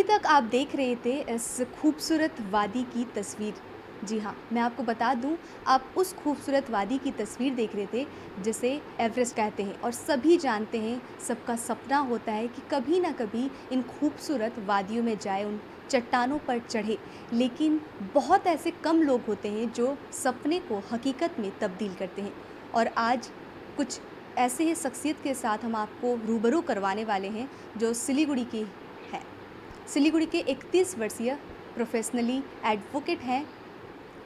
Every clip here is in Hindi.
तक आप देख रहे थे इस खूबसूरत वादी की तस्वीर। जी हाँ, मैं आपको बता दूँ, आप उस खूबसूरत वादी की तस्वीर देख रहे थे जिसे एवरेस्ट कहते हैं और सभी जानते हैं, सबका सपना होता है कि कभी ना कभी इन खूबसूरत वादियों में जाए, उन चट्टानों पर चढ़े। लेकिन बहुत ऐसे कम लोग होते हैं जो सपने को हकीकत में तब्दील करते हैं। और आज कुछ ऐसे ही शख्सियत के साथ हम आपको रूबरू करवाने वाले हैं जो सिलीगुड़ी की है। सिलीगुड़ी के 31 वर्षीय प्रोफेशनली एडवोकेट हैं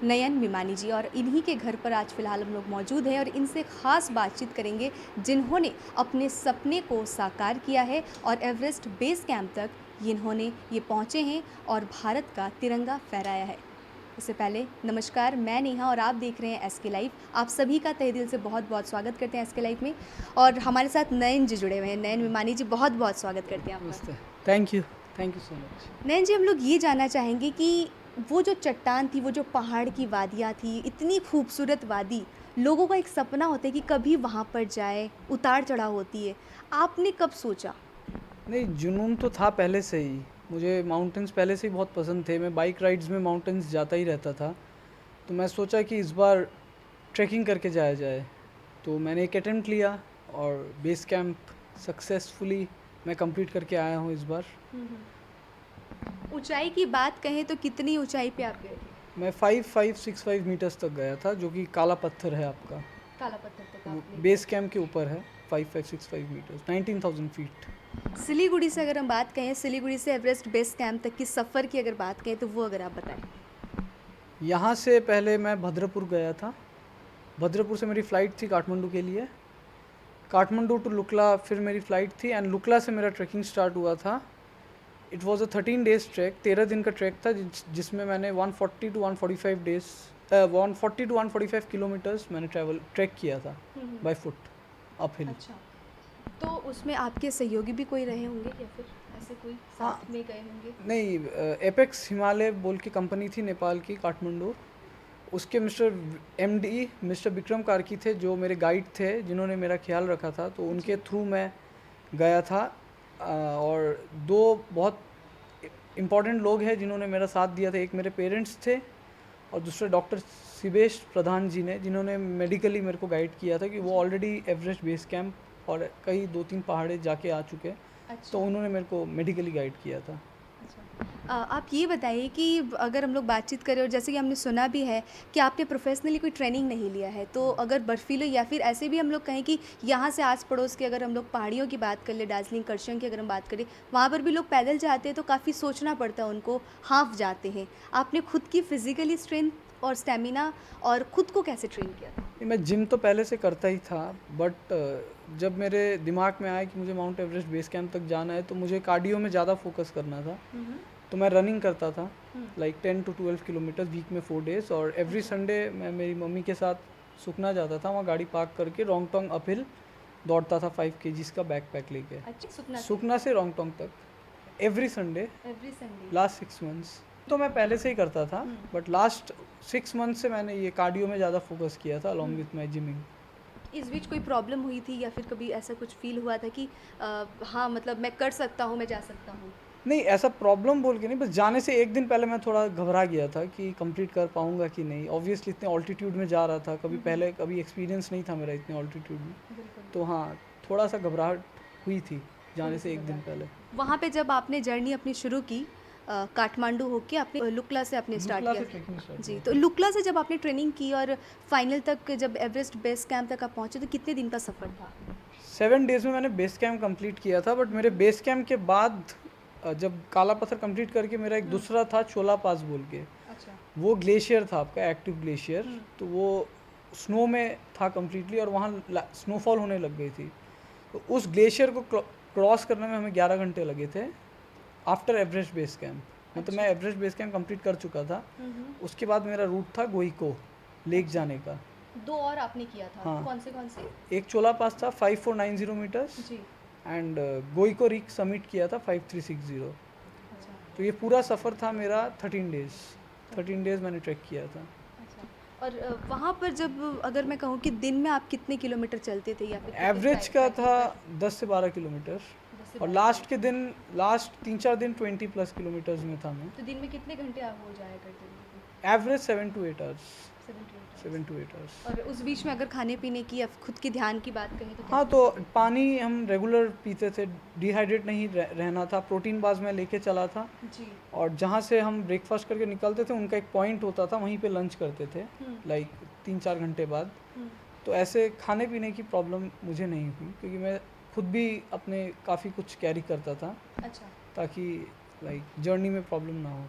नयन मिमानी जी, और इन्हीं के घर पर आज फ़िलहाल हम लोग मौजूद हैं और इनसे ख़ास बातचीत करेंगे जिन्होंने अपने सपने को साकार किया है और एवरेस्ट बेस कैंप तक इन्होंने ये पहुँचे हैं और भारत का तिरंगा फहराया है। इससे पहले नमस्कार, मैं नेहा और आप देख रहे हैं एसके लाइव। आप सभी का तहे दिल से बहुत-बहुत स्वागत करते हैं एसके लाइव में। और हमारे साथ नयन जी जुड़े हुए हैं। नयन मिमानी जी, बहुत-बहुत स्वागत करते हैं आपका। नमस्ते। Thank you so much. Nayan ji, हम लोग ये जानना चाहेंगे कि वो जो चट्टान थी, वो जो पहाड़ की वादियाँ थी, इतनी खूबसूरत वादी, लोगों का एक सपना होता है कि कभी वहाँ पर जाए, उतार-चढ़ाव होती है। आपने कब सोचा? नहीं, जुनून तो था पहले से ही। मुझे माउंटेन्स पहले से ही बहुत पसंद थे। मैं बाइक राइड्स में माउंटेन्स जाता ही रहता था। तो मैं सोचा कि इस बार ट्रैकिंग करके जाया जाए। तो मैंने एक अटेम्प्ट लिया और बेस कैंप सक्सेसफुली मैं कंप्लीट करके आया हूँ इस बार। ऊँचाई की बात कहें तो कितनी ऊँचाई पे आप गए थे? मैं 5565 मीटर्स तक गया था, जो कि काला पत्थर है आपका। काला पत्थर तक आपने। बेस कैंप के ऊपर है। 5565 मीटर्स, 19,000 फीट। सिलीगुड़ी से अगर हम बात कहें, सिलीगुड़ी से एवरेस्ट बेस कैंप तक की सफ़र की अगर बात कहें तो वो अगर आप बताएं। यहाँ से पहले मैं भद्रपुर गया था। भद्रपुर से मेरी फ़्लाइट थी काठमांडू के लिए। काठमांडू टू लुकला फिर मेरी फ़्लाइट थी एंड लुकला से मेरा ट्रैकिंग स्टार्ट हुआ था। It was a 13 days track, 13 दिन का ट्रैक था, जिसमें मैंने 140 टू 145 डेज़ 140 टू 145 किलोमीटर्स मैंने ट्रैक किया था बाय फुट अप हिल। अच्छा, तो उसमें आपके सहयोगी भी कोई रहे होंगे या फिर ऐसे कोई हाँ। साथ में गए होंगे? नहीं, एपेक्स हिमालय बोल की कंपनी थी नेपाल की, काठमांडू। उसके एमडी मिस्टर विक्रम कार्की थे, जो मेरे गाइड थे, जिन्होंने मेरा ख्याल रखा था। तो उनके थ्रू मैं गया था। और दो बहुत इम्पॉर्टेंट लोग हैं जिन्होंने मेरा साथ दिया था। एक मेरे पेरेंट्स थे और दूसरे डॉक्टर शिवेश प्रधान जी ने, जिन्होंने मेडिकली मेरे को गाइड किया था कि वो ऑलरेडी एवरेस्ट बेस कैंप और कई 2-3 पहाड़े जाके आ चुके हैं। अच्छा। तो उन्होंने मेरे को मेडिकली गाइड किया था। आप ये बताइए कि अगर हम लोग बातचीत करें और जैसे कि हमने सुना भी है कि आपने प्रोफेशनली कोई ट्रेनिंग नहीं लिया है, तो अगर बर्फीले या फिर ऐसे भी हम लोग कहें कि यहाँ से आस पड़ोस के अगर हम लोग पहाड़ियों की बात कर ले, दार्जिलिंग करसंग की अगर हम बात करें, वहाँ पर भी लोग पैदल जाते हैं तो काफ़ी सोचना पड़ता है उनको, हाफ जाते हैं। आपने खुद की फिजिकली स्ट्रेंथ और स्टेमिना और खुद को कैसे ट्रेन किया था? नहीं, मैं जिम तो पहले से करता ही था, बट जब मेरे दिमाग में आया कि मुझे माउंट एवरेस्ट बेस कैंप तक जाना है तो मुझे कार्डियो में ज़्यादा फोकस करना था। तो मैं रनिंग करता था, लाइक 10 टू 12 किलोमीटर वीक में 4 डेज़। और एवरी संडे मैं मेरी मम्मी के साथ सुखना जाता था, वहाँ गाड़ी पार्क करके रोंगटोंग अपहिल दौड़ता था 5 केजीज़ का बैकपैक लेके। अच्छा, सुखना से रोंगटोंग तक every Sunday every Sunday. Last 6 months. तो मैं पहले से ही करता था, बट लास्ट 6 मंथ से मैंने ये कार्डियो में ज़्यादा फोकस किया था अलॉन्ग विथ माई जिमिंग। इस बीच कोई प्रॉब्लम हुई थी या फिर कभी ऐसा कुछ फील हुआ था कि हाँ, मतलब मैं कर सकता हूँ, मैं जा सकता हूँ? नहीं, ऐसा प्रॉब्लम बोल के नहीं, बस जाने से एक दिन पहले मैं थोड़ा घबरा गया था कि कंप्लीट कर पाऊंगा कि नहीं। ऑब्वियसली इतने ऑल्टीट्यूड में जा रहा था, कभी एक्सपीरियंस नहीं था मेरा इतने ऑल्टीट्यूड में। तो हाँ, थोड़ा सा घबराहट हुई थी जाने से एक दिन पहले। वहाँ पे जब आपने जर्नी अपनी शुरू की, काठमांडू होके आपने लुकला से आपने स्टार्ट लुकला से किया। ट्रैकिंग स्टार्ट जी, किया। तो लुकला से जब आपने ट्रेनिंग की और फाइनल तक जब एवरेस्ट बेस कैंप तक आप पहुँचे तो कितने दिन का सफ़र था? 7 डेज़ में मैंने बेस कैंप कंप्लीट किया था, बट मेरे बेस कैंप के बाद जब काला पत्थर कंप्लीट करके मेरा एक दूसरा था चोला पास बोल के। अच्छा। वो ग्लेशियर था आपका, एक्टिव ग्लेशियर। तो वो स्नो में था कम्प्लीटली और वहाँ स्नोफॉल होने लग गई थी। तो उस ग्लेशियर को क्रॉस करने में हमें 11 घंटे लगे थे आफ्टर एवरेस्ट बेस कैंप। मतलब मैं एवरेस्ट बेस कैंप कंप्लीट कर चुका था। उसके बाद मेरा रूट था गोइको लेक जाने का। 2 और आपने किया था। हाँ। कौन से? एक चोला पास था 5490 metres ji. And Gokyo Ri summit किया था 5360। अच्छा। तो ये पूरा सफ़र था मेरा 13 डेज़ मैंने ट्रैक किया था। अच्छा। और वहाँ पर जब अगर मैं कहूँ कि दिन में आप कितने किलोमीटर चलते थे या फिर कितने एवरेज का था 10 से 12 किलोमीटर। 10 से और बात लास्ट 3-4 दिन 20+ किलोमीटर्स में था मैं। तो दिन में कितने घंटे आप हो जाया करते थे? Average 7 to 8 hours. 7 7 to 8 hours. और उस बीच में अगर खाने पीने की या खुद की ध्यान की बात कहें तो हाँ, कैसे? तो पानी हम रेगुलर पीते थे, डिहाइड्रेट नहीं रहना था। प्रोटीन बार्स मैं लेके चला था, जी। और जहाँ से हम ब्रेकफास्ट करके निकलते थे उनका एक पॉइंट होता था, वहीं पे लंच करते थे लाइक 3-4 घंटे बाद। तो ऐसे खाने पीने की प्रॉब्लम मुझे नहीं हुई, क्योंकि मैं खुद भी अपने काफ़ी कुछ कैरी करता था, अच्छा। ताकि लाइक जर्नी में प्रॉब्लम ना हो।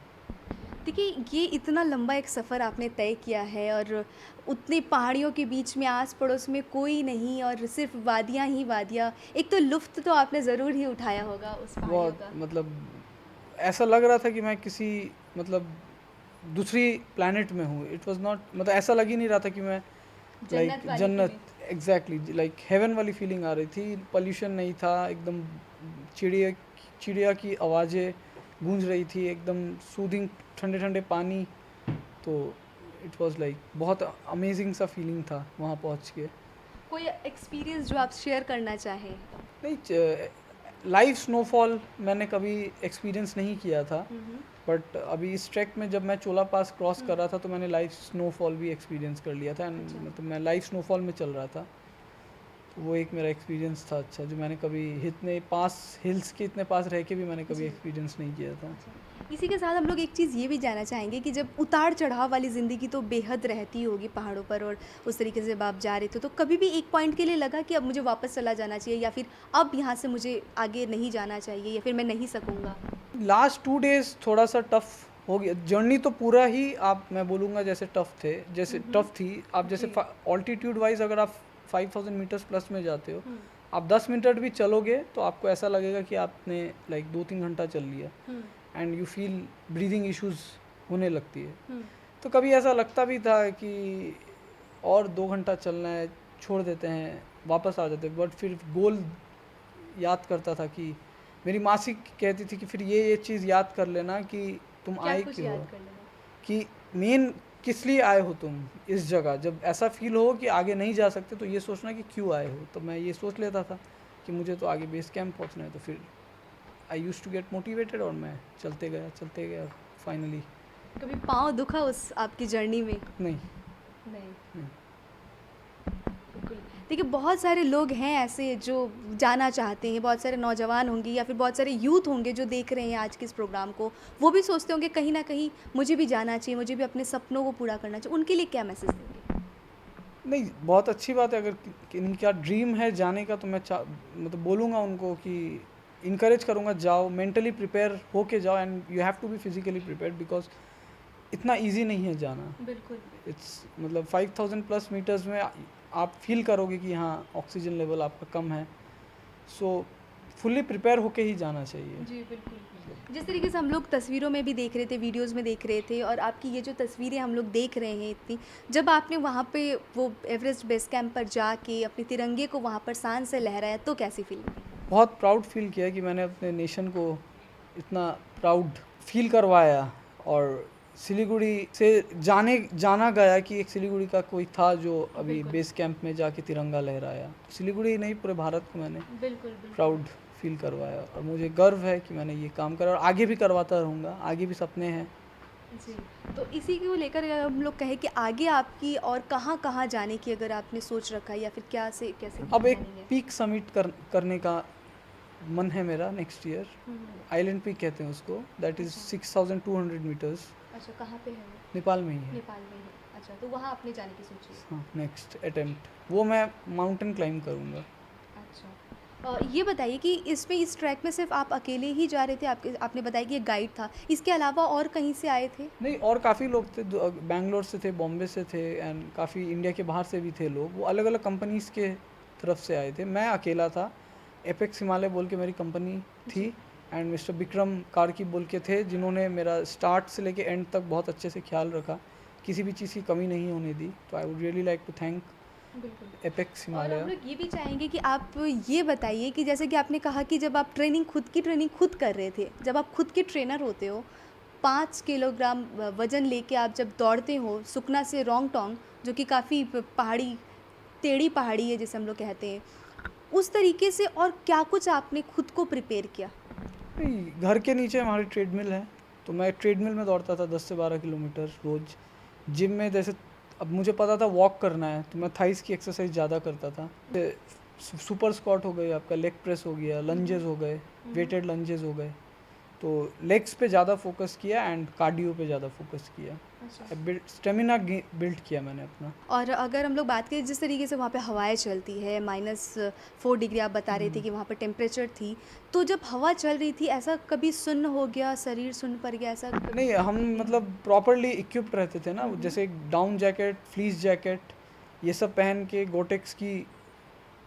देखिए, ये इतना लंबा एक सफ़र आपने तय किया है और उतनी पहाड़ियों के बीच में आस-पड़ोस में कोई नहीं और सिर्फ़ वादियाँ ही वादियाँ। एक तो लुत्फ़ तो आपने ज़रूर ही उठाया होगा उस पहाड़ियों बहुत का। मतलब ऐसा लग रहा था कि मैं किसी मतलब दूसरी प्लैनेट में हूँ। इट वाज़ नॉट, मतलब ऐसा लग ही नहीं रहा था कि मैं लाइक जन्नत वाली जन्नत, फीलिंग। एग्जैक्टली लाइक हेवन वाली फीलिंग आ रही थी। पॉल्यूशन नहीं था, एकदम चिड़िया चिड़िया की आवाज़ें गूंज रही थी, एकदम सूदिंग ठंडे ठंडे पानी। तो इट वाज लाइक बहुत अमेजिंग सा फीलिंग था वहाँ पहुँच के। कोई एक्सपीरियंस जो आप शेयर करना चाहें? नहीं, लाइव स्नोफॉल मैंने कभी एक्सपीरियंस नहीं किया था, बट अभी इस ट्रैक में जब मैं चोला पास क्रॉस कर रहा था तो मैंने लाइव स्नोफॉल भी एक्सपीरियंस कर लिया था। एंड अच्छा। मतलब मैं लाइव स्नोफॉल में चल रहा था, तो वो एक मेरा एक्सपीरियंस था अच्छा, जो मैंने कभी इतने पास हिल्स के इतने पास रह के भी मैंने कभी जी। एक्सपीरियंस नहीं किया था। इसी के साथ हम लोग एक चीज़ ये भी जानना चाहेंगे कि जब उतार-चढ़ाव वाली ज़िंदगी तो बेहद रहती होगी पहाड़ों पर और उस तरीके से जब आप जा रहे थे, तो कभी भी एक पॉइंट के लिए लगा कि अब मुझे वापस चला जाना चाहिए या फिर अब यहाँ से मुझे आगे नहीं जाना चाहिए या फिर मैं नहीं सकूँगा? लास्ट 2 डेज थोड़ा सा टफ हो गया। जर्नी तो पूरा ही आप, मैं बोलूँगा जैसे टफ थे, जैसे टफ थी। आप जैसे जी। ऑल्टीट्यूड वाइज अगर आप 5000 मीटर्स प्लस में जाते हो, आप 10 मिनट भी चलोगे तो आपको ऐसा लगेगा कि आपने लाइक 2-3 घंटा चल लिया, and you feel breathing issues होने लगती है। तो कभी ऐसा लगता भी था कि और 2 घंटा चलना है, छोड़ देते हैं, वापस आ जाते, बट फिर गोल याद करता था कि मेरी मासी कहती थी कि फिर ये चीज़ याद कर लेना कि तुम क्या आए कुछ क्यों हो, याद कर लेना? कि मेन किस लिए आए हो तुम इस जगह। जब ऐसा फील हो कि आगे नहीं जा सकते तो ये सोचना कि क्यों आए हो। तो मैं ये सोच लेता था कि मुझे तो आगे बेस कैंप पहुंचना है, तो फिर I used to get motivated और मैं चलते गया और फाइनली। कभी पाँव दुखा उस आपकी जर्नी में? नहीं। नहीं। बिल्कुल। देखिए, बहुत सारे लोग हैं ऐसे जो जाना चाहते हैं, बहुत सारे नौजवान होंगे या फिर बहुत सारे यूथ होंगे जो देख रहे हैं आज के इस प्रोग्राम को। वो भी सोचते होंगे कहीं न कहीं मुझे भी जाना चाहिए, मुझे भी अपने सपनों को पूरा करना चाहिए। उनके लिए क्या मैसेज देंगे? नहीं, बहुत अच्छी बात है। अगर इनका ड्रीम है जाने का तो मैं मतलब बोलूँगा उनको कि इनकरेज करूँगा, जाओ, मेंटली प्रिपेयर होके जाओ, and you have to be physically prepared, because इतना इजी नहीं है जाना। बिल्कुल। इट्स मतलब 5000 प्लस मीटर्स में आप फील करोगे कि हाँ ऑक्सीजन लेवल आपका कम है। सो फुल्ली प्रिपेयर होके ही जाना चाहिए। जी, बिल्कुल। जिस तरीके से हम लोग तस्वीरों में भी देख रहे थे, वीडियोज़ में देख रहे थे और आपकी ये जो तस्वीरें हम लोग देख रहे हैं इतनी, जब आपने वहाँ पे वो एवरेस्ट बेस कैंप पर जाके अपने तिरंगे को वहाँ पर शान से लहराया तो कैसी फीलिंग थी? बहुत प्राउड फील किया कि मैंने अपने नेशन को इतना प्राउड फील करवाया। और सिलीगुड़ी से जाना गया कि एक सिलीगुड़ी का कोई था जो अभी बिल्कुल। बेस कैंप में जाके तिरंगा लहराया। सिलीगुड़ी नहीं, पूरे भारत को मैंने बिल्कुल। प्राउड फील करवाया, और मुझे गर्व है कि मैंने ये काम करा और आगे भी करवाता रहूँगा। आगे भी सपने हैं। जी, तो इसी को लेकर अगर हम लोग कहें कि आगे आपकी और कहाँ-कहाँ जाने की अगर आपने सोच रखा है या फिर क्या से कैसे अब एक प्लानिंग है? पीक समिट करने का मन है मेरा नेक्स्ट ईयर। आइलैंड पीक कहते हैं उसको, दैट इज़ 6200 मीटर्स। अच्छा, कहाँ पे है वो? नेपाल में ही है। नेपाल में है। अच्छा, तो वहाँ आपने जाने की सोची है? हाँ, नेक्स्ट अटेम्प्ट वो मैं माउंटेन क्लाइंब करूँगा। अच्छा। ये बताइए कि इसमें इस ट्रैक में सिर्फ़ आप अकेले ही जा रहे थे? आपने बताया कि एक गाइड था। इसके अलावा और कहीं से आए थे? नहीं, और काफ़ी लोग थे, बैंगलोर से थे, बॉम्बे से थे, एंड काफ़ी इंडिया के बाहर से भी थे लोग। वो अलग अलग कंपनीज़ के तरफ से आए थे। मैं अकेला था। एपेक्स हिमालय बोल के मेरी कंपनी थी, एंड मिस्टर विक्रम कार्की बोल के थे, जिन्होंने मेरा स्टार्ट से लेके एंड तक बहुत अच्छे से ख्याल रखा, किसी भी चीज़ की कमी नहीं होने दी। तो I would really like to thank बिल्कुल। एपेक्स और हम हिमालय। लोग ये भी चाहेंगे कि आप ये बताइए कि जैसे कि आपने कहा कि जब आप खुद की ट्रेनिंग खुद कर रहे थे, जब आप खुद के ट्रेनर होते हो, 5 किलोग्राम वज़न लेके आप जब दौड़ते हो सुखना से रोंगटोंग, जो कि काफ़ी पहाड़ी टेढ़ी पहाड़ी है जिसे हम लोग कहते हैं, उस तरीके से और क्या कुछ आपने खुद को प्रिपेयर किया? नहीं, घर के नीचे हमारी ट्रेडमिल है, तो मैं ट्रेडमिल में दौड़ता था 10 से 12 किलोमीटर रोज़। जिम में जैसे अब मुझे पता था वॉक करना है, तो मैं थाइस की एक्सरसाइज ज़्यादा करता था। सुपर स्क्वाट हो गई, आपका लेग प्रेस हो गया, लंजेस हो गए, वेटेड लंजेस हो गए। तो लेग्स पे ज़्यादा फोकस किया एंड कार्डियो पे ज़्यादा फोकस किया। स्टेमिना बिल्ड किया मैंने अपना। और अगर हम लोग बात करें जिस तरीके से वहाँ पे हवाएं चलती है, -4 डिग्री आप बता रहे थे कि वहाँ पे टेम्परेचर थी, तो जब हवा चल रही थी ऐसा कभी सुन्न हो गया, शरीर सुन्न पड़ गया ऐसा नहीं, हम मतलब प्रॉपरली इक्विप्ड रहते थे ना, जैसे डाउन जैकेट, फ्लीस जैकेट, ये सब पहन के, गोटेक्स की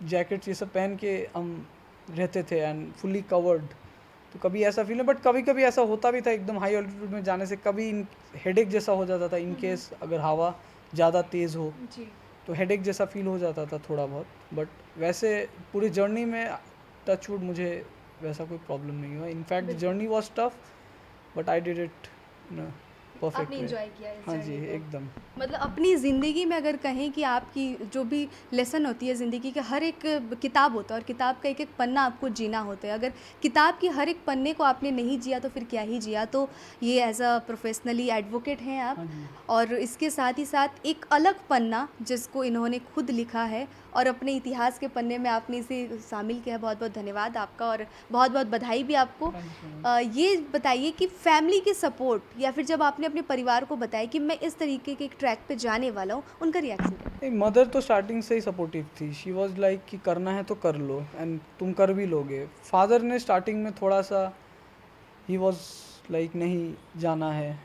जैकेट्स ये सब पहन के हम रहते थे एंड फुली कवर्ड। तो कभी ऐसा फील है, बट कभी कभी ऐसा होता भी था एकदम हाई ऑल्टीट्यूड में जाने से, कभी हेडेक जैसा हो जाता था इन केस अगर हवा ज़्यादा तेज़ हो, जी। तो हेडेक जैसा फील हो जाता था थोड़ा बहुत। बट वैसे पूरी जर्नी में टचवुड मुझे वैसा कोई प्रॉब्लम नहीं हुआ। In fact journey was tough but I did it perfect आपने एंजॉय किया इस हाँ जी, जर्नी को? एकदम। मतलब अपनी ज़िंदगी में अगर कहें कि आपकी जो भी लेसन होती है ज़िंदगी के, हर एक किताब होता है और किताब का एक-एक पन्ना आपको जीना होता है। अगर किताब की हर एक पन्ने को आपने नहीं जिया तो फिर क्या ही जिया। तो ये एज़ अ प्रोफेशनली एडवोकेट हैं आप, हाँ जी। और इसके साथ ही साथ एक अलग पन्ना जिसको इन्होंने खुद लिखा है और अपने इतिहास के पन्ने में आपने इसे शामिल किया है। बहुत-बहुत धन्यवाद आपका और बहुत-बहुत बधाई भी आपको। Thank you so much. ये बताइए कि फैमिली के सपोर्ट या फिर जब आपने अपने परिवार को बताया कि मैं इस तरीके के एक ट्रैक पे जाने वाला हूँ, उनका रिएक्शन क्या था? नहीं, मदर तो स्टार्टिंग से ही सपोर्टिव थी। शी वाज लाइक कि करना है तो कर लो एंड तुम कर भी लोगे। फादर ने स्टार्टिंग में थोड़ा सा ही वाज लाइक नहीं जाना है,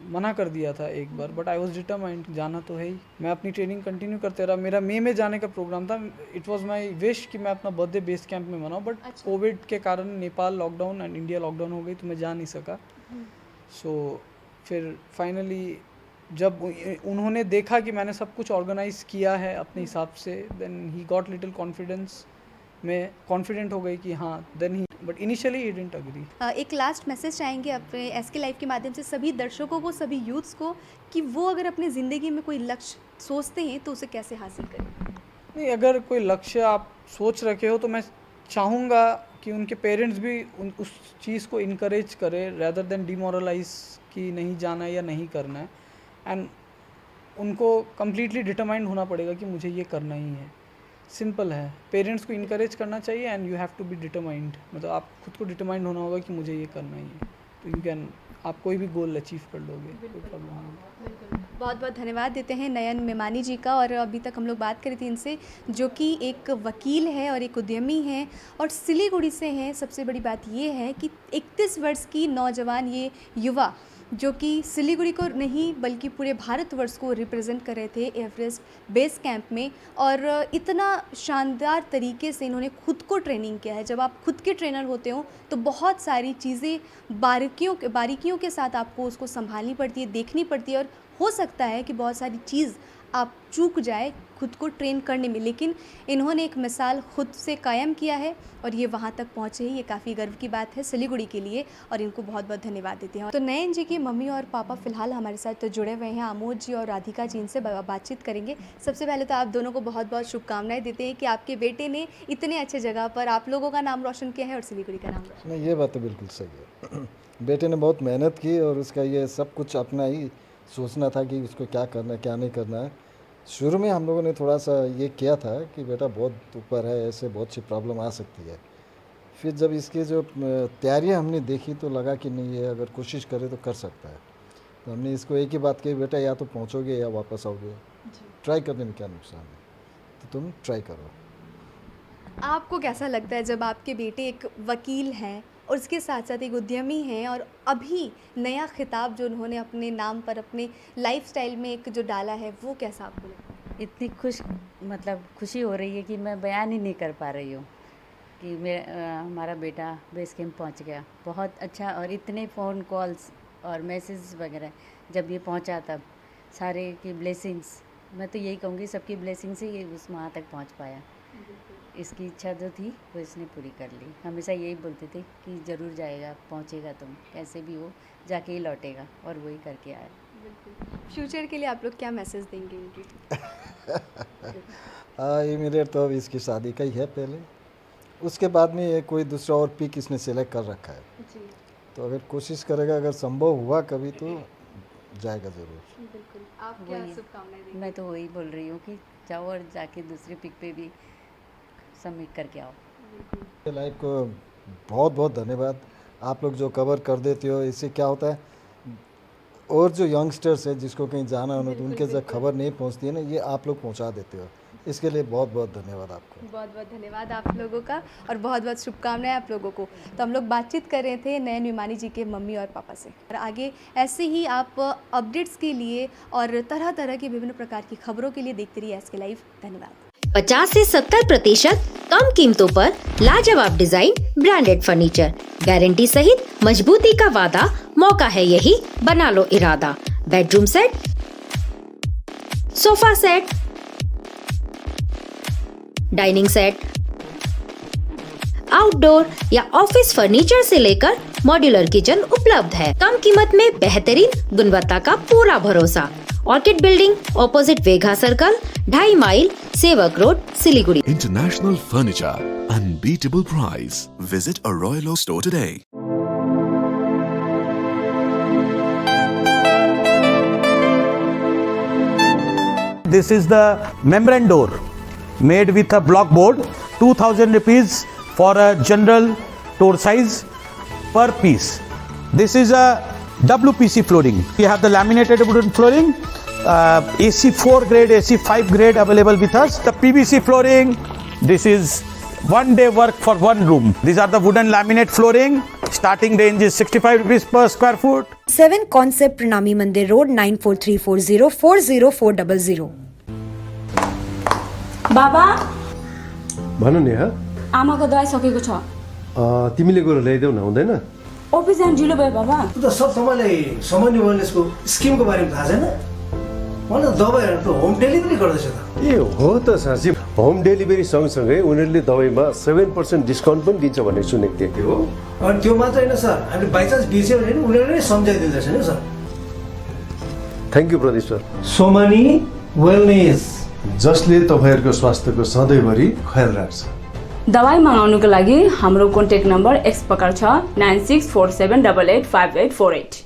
मना कर दिया था एक बार, बट आई वाज डिटरमाइंड, जाना तो है ही। मैं अपनी ट्रेनिंग कंटिन्यू करते रहा। मेरा मई में जाने का प्रोग्राम था। इट वाज माय विश कि मैं अपना बर्थडे बेस कैंप में मनाऊं, बट अच्छा। कोविड के कारण Nepal lockdown and India lockdown हो गई, तो मैं जा नहीं सका। सो फिर फाइनली जब उन्होंने देखा कि मैंने सब कुछ ऑर्गेनाइज किया है अपने हिसाब से, then he got little confidence. मैं कॉन्फिडेंट हो गई कि हाँ, then he, but initially he didn't agree. एक लास्ट मैसेज चाहेंगे अपने एसके लाइफ के माध्यम से सभी दर्शकों को, सभी यूथ्स को, कि वो अगर अपनी ज़िंदगी में कोई लक्ष्य सोचते हैं तो उसे कैसे हासिल करें? नहीं, अगर कोई लक्ष्य आप सोच रखे हो तो मैं चाहूँगा कि उनके पेरेंट्स भी उस चीज़ को इनकरेज करें रैदर देन डिमोरलाइज कि नहीं जाना है या नहीं करना है। एंड उनको कम्प्लीटली डिटरमाइंड होना पड़ेगा कि मुझे ये करना ही है। सिंपल है, पेरेंट्स को इनकरेज करना चाहिए and you have to be determined. मतलब आप खुद को डिटरमाइंड होना होगा कि मुझे ये करना ही है, तो यू कैन, आप कोई भी गोल अचीव कर लोगे, कोई प्रॉब्लम नहीं। बहुत बहुत धन्यवाद देते हैं नयन मेमानी जी का। और अभी तक हम लोग बात करी थी इनसे, जो कि एक वकील हैं और एक उद्यमी हैं और सिलीगुड़ी से हैं। सबसे बड़ी बात ये है कि 31 वर्ष की नौजवान ये युवा, जो कि सिलीगुड़ी को नहीं बल्कि पूरे भारतवर्ष को रिप्रेजेंट कर रहे थे एवरेस्ट बेस कैंप में, और इतना शानदार तरीके से इन्होंने खुद को ट्रेनिंग किया है। जब आप खुद के ट्रेनर होते हो तो बहुत सारी चीज़ें बारीकियों के साथ आपको उसको संभालनी पड़ती है, देखनी पड़ती है, और हो सकता है कि बहुत सारी चीज़ आप चूक जाए खुद को ट्रेन करने में, लेकिन इन्होंने एक मिसाल खुद से कायम किया है और ये वहाँ तक पहुँचे ही, ये काफ़ी गर्व की बात है सिलीगुड़ी के लिए, और इनको बहुत बहुत धन्यवाद देते हैं। तो नयन जी की मम्मी और पापा फ़िलहाल हमारे साथ जुड़े हुए हैं, आमोद जी और राधिका जी, इनसे बातचीत करेंगे। सबसे पहले तो आप दोनों को बहुत बहुत शुभकामनाएं देते हैं कि आपके बेटे ने इतने अच्छे जगह पर आप लोगों का नाम रोशन किया है और सिलीगुड़ी का नाम रोशन। नहीं, ये बात तो बिल्कुल सही है। बेटे ने बहुत मेहनत की और उसका ये सब कुछ अपना ही सोचना था कि उसको क्या करना है क्या नहीं करना है। शुरू में हम लोगों ने थोड़ा सा ये किया था कि बेटा बहुत ऊपर है, ऐसे बहुत सी प्रॉब्लम आ सकती है। फिर जब इसकी जो तैयारियां हमने देखी तो लगा कि नहीं, ये अगर कोशिश करे तो कर सकता है। तो हमने इसको एक ही बात कही, बेटा या तो पहुंचोगे या वापस आओगे, ट्राई करने में क्या नुकसान है, तो तुम ट्राई करो। आपको कैसा लगता है जब आपके बेटे एक वकील हैं और उसके साथ साथ एक उद्यमी हैं, और अभी नया खिताब जो उन्होंने अपने नाम पर अपने लाइफस्टाइल में एक जो डाला है, वो कैसा आपको लगता है? इतनी खुशी हो रही है कि मैं बयान ही नहीं कर पा रही हूँ कि हमारा बेटा बेस कैंप पहुँच गया। बहुत अच्छा, और इतने फ़ोन कॉल्स और मैसेज वगैरह जब ये पहुँचा तब सारे की ब्लेसिंग्स, मैं तो यही कहूँगी सबकी ब्लेसिंग से ये उस वहाँ तक पहुँच पाया। इसकी इच्छा जो थी वो इसने पूरी कर ली। हमेशा यही बोलते थे कि ज़रूर जाएगा, पहुँचेगा, तुम कैसे भी हो जाके ही लौटेगा, और वही करके आया। फ्यूचर के लिए आप लोग क्या मैसेज देंगे इनके? इमीडिएट तो अब इसकी शादी का ही है पहले, उसके बाद में ये कोई दूसरा और पिक इसने सेलेक्ट कर रखा है, जी तो अगर कोशिश करेगा, अगर संभव हुआ कभी तो जाएगा ज़रूर। बिल्कुल। आप क्या वही है। शुभकामनाएं देंगे? मैं तो वही बोल रही हूँ कि जाओ और जाके दूसरे पिक पे भी सबमिट करके आओ। लाइव को बहुत बहुत धन्यवाद, आप लोग जो कवर कर देते हो, इससे क्या होता है और जो यंगस्टर्स है जिसको कहीं जाना हो तो उनके जब खबर नहीं पहुंचती है ना, ये आप लोग पहुंचा देते हो, इसके लिए बहुत बहुत धन्यवाद आपको। बहुत बहुत धन्यवाद आप लोगों का और बहुत बहुत शुभकामनाएं आप लोगों को। तो हम लोग बातचीत कर रहे थे नयन विमानी जी के मम्मी और पापा से, और आगे ऐसे ही आप अपडेट्स के लिए और तरह तरह की विभिन्न प्रकार की खबरों के लिए देखते रहिए SK लाइव। धन्यवाद। 50 से 70% कम कीमतों पर लाजवाब डिजाइन, ब्रांडेड फर्नीचर, गारंटी सहित मजबूती का वादा, मौका है यही, बना लो इरादा। Bedroom set, sofa set, dining set, outdoor या ऑफिस फर्नीचर से लेकर मॉड्यूलर किचन उपलब्ध है। कम कीमत में बेहतरीन गुणवत्ता का पूरा भरोसा। Orchid Building, opposite Vegha circle, 2.5 mile, Sevoke Road, Siliguri. International Furniture, unbeatable price. Visit a Royal Oak store today. This is the membrane door made with a block board, 2000 rupees for a general door size per piece. This is a WPC flooring. We have the laminated wooden flooring, AC4 grade, AC5 grade available with us. The PVC flooring, this is one day work for one room. These are the wooden laminate flooring. Starting range is 65 rupees per square foot. 7 Concept Pranami Mandir Road 94340 40400. बाबा भन नेहा, आमाको दबाई सकेको छ। तिमीले गएर ल्याइदेऊ न, हुँदैन? अफिस जान ढिलो भयो बाबा। त सब तपाईँलाई सामान्य वेलनेसको स्किमको बारेमा थाहा छैन? मलाई दबाईहरू त होम डेलिभरी गर्दैछ त। ए हो त साँच्ची, होम डेलिभरी सँगसँगै उनीहरूले दबाईमा 7% डिस्काउन्ट पनि दिन्छ भनेर सुनेको थिएँ। हो, अनि त्यो मात्र होइन सर, हामीले बाइचान्स बिर्स्यो भने नि उनीहरूले नै सम्झाइदिँदैछ नि sir. Thank you Pradeep sir. Somani wellness, जसले तपाईँहरूको स्वास्थ्यको सधैँभरि ख्याल राख्छ। दबाई मगाउनुको लागि हाम्रो कन्ट्याक्ट नम्बर एक्स प्रकार छ 9647885848।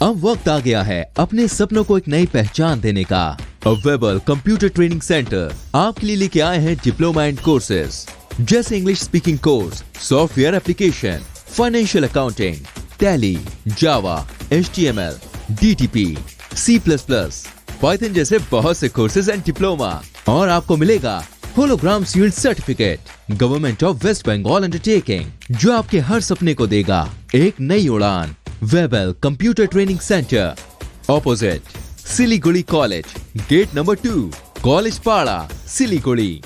अब वक्त आ गया है अपने सपनों को एक नई पहचान देने का। वेबल कंप्यूटर ट्रेनिंग सेंटर आपके लिए लेके आए हैं डिप्लोमा एंड कोर्सेज जैसे English speaking course, software application, financial accounting, Tally, Java, HTML, DTP, C++, Python जैसे बहुत से कोर्सेज एंड डिप्लोमा। और आपको मिलेगा hologram sealed certificate government of West Bengal undertaking, जो आपके हर सपने को देगा एक नई उड़ान। Webel computer training centre, opposite Siliguri college, gate number 2, college Para, Siliguri.